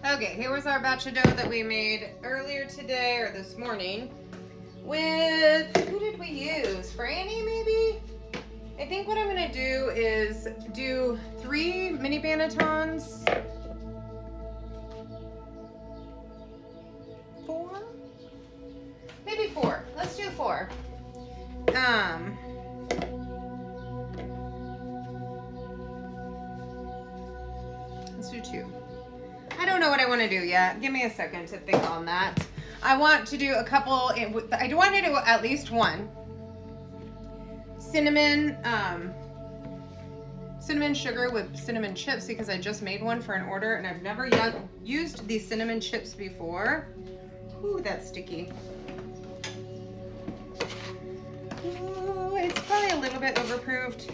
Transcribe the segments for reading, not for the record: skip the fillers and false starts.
Okay, here was our batch of dough that we made earlier today or this morning with, who did we use? Frannie, maybe? I think what I'm gonna do is do 3 mini bannetons. 4? Maybe 4. Let's do 4. Let's do 2. I don't know what I want to do yet. Give me a second to think on that. I want to do a couple, I want to do at least 1. Cinnamon sugar with cinnamon chips because I just made one for an order and I've never used these cinnamon chips before. Ooh, that's sticky. Ooh, it's probably a little bit overproofed.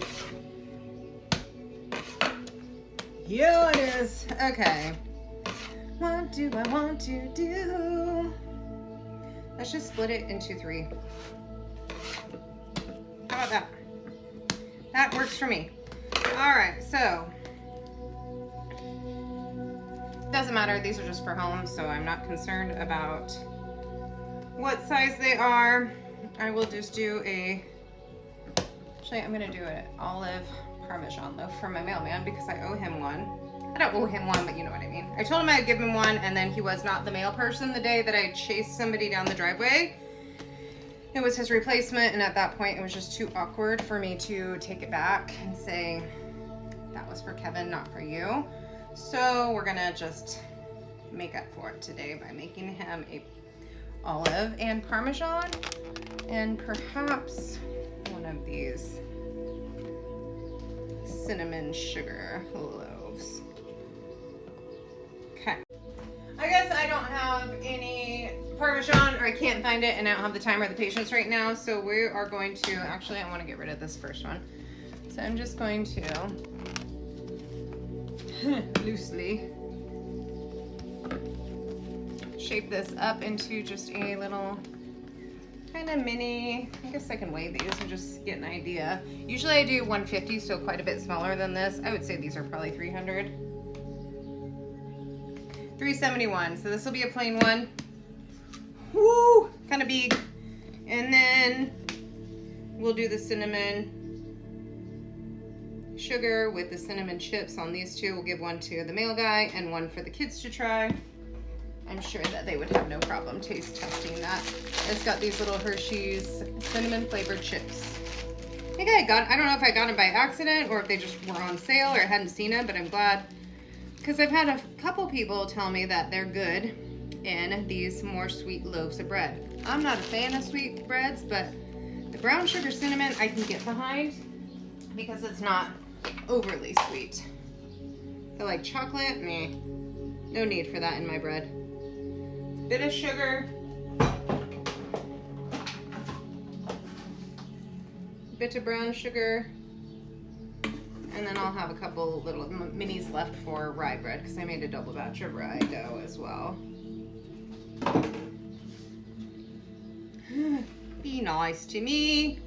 Yeah, it is. Okay. What do I want to do? Let's just split it into 3. How about that? That works for me. All right, so doesn't matter. These are just for home, so I'm not concerned about what size they are. I will just do actually I'm gonna do an olive Parmesan loaf for my mailman because I owe him one. I don't owe him one, but you know what I mean. I told him I'd give him one, and then he was not the mail person the day that I chased somebody down the driveway. It was his replacement, and at that point, it was just too awkward for me to take it back and say, that was for Kevin, not for you. So we're gonna just make up for it today by making him a olive and Parmesan, and perhaps one of these cinnamon sugar loaves. Okay. I guess I don't have any Parmesan, or I can't find it, and I don't have the time or the patience right now, so we are going to, actually I want to get rid of this first one. So I'm just going to loosely shape this up into just a little kind of mini, I guess I can weigh these and just get an idea. Usually I do 150, so quite a bit smaller than this. I would say these are probably 300. 371, so this will be a plain one. Woo, kind of big. And then we'll do the cinnamon sugar with the cinnamon chips on these 2. We'll give one to the mail guy and one for the kids to try. I'm sure that they would have no problem taste testing that. It's got these little Hershey's cinnamon flavored chips. I think I don't know if I got them by accident or if they just were on sale or I hadn't seen them, but I'm glad because I've had a couple people tell me that they're good in these more sweet loaves of bread. I'm not a fan of sweet breads, but the brown sugar cinnamon I can get behind because it's not overly sweet. I like chocolate, meh. No need for that in my bread. Bit of sugar, bit of brown sugar, and then I'll have a couple little minis left for rye bread because I made a double batch of rye dough as well. Be nice to me.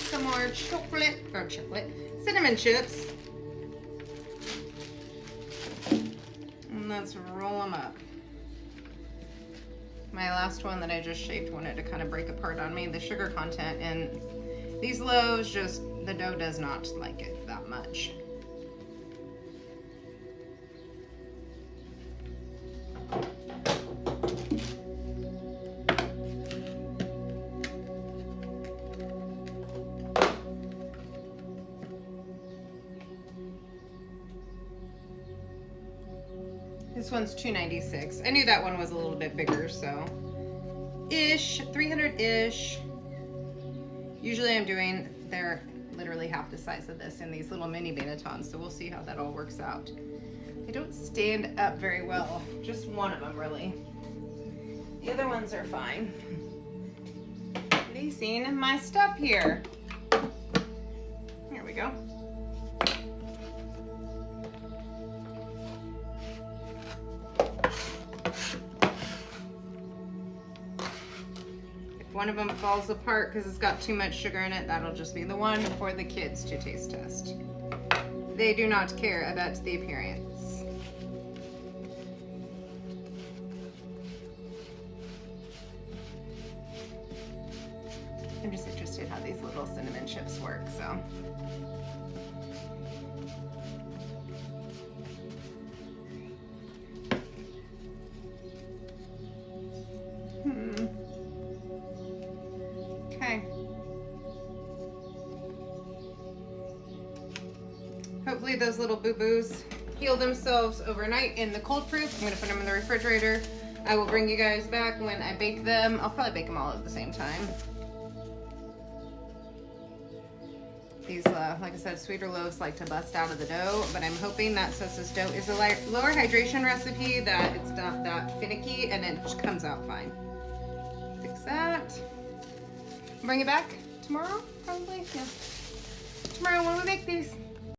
Some more cinnamon chips. And let's roll them up. My last one that I just shaped wanted to kind of break apart on me. The sugar content in these loaves, just the dough does not like it that much. This one's $2.96. I knew that one was a little bit bigger, so ish, 300-ish. Usually I'm doing, they're literally half the size of this in these little mini bannetons, so we'll see how that all works out. They don't stand up very well, just one of them really. The other ones are fine. Placing my stuff here. Here we go. one of them falls apart because it's got too much sugar in it, that'll just be the one for the kids to taste test. They do not care about the appearance. I'm just interested how these little cinnamon chips work, so. Okay. Hopefully those little boo-boos heal themselves overnight in the cold proof. I'm gonna put them in the refrigerator. I will bring you guys back when I bake them. I'll probably bake them all at the same time. These, like I said, sweeter loaves like to bust out of the dough, but I'm hoping that since this dough is a lower hydration recipe, that it's not that finicky and it just comes out fine. Fix that. Bring it back tomorrow, probably. Yeah. Tomorrow when we make these.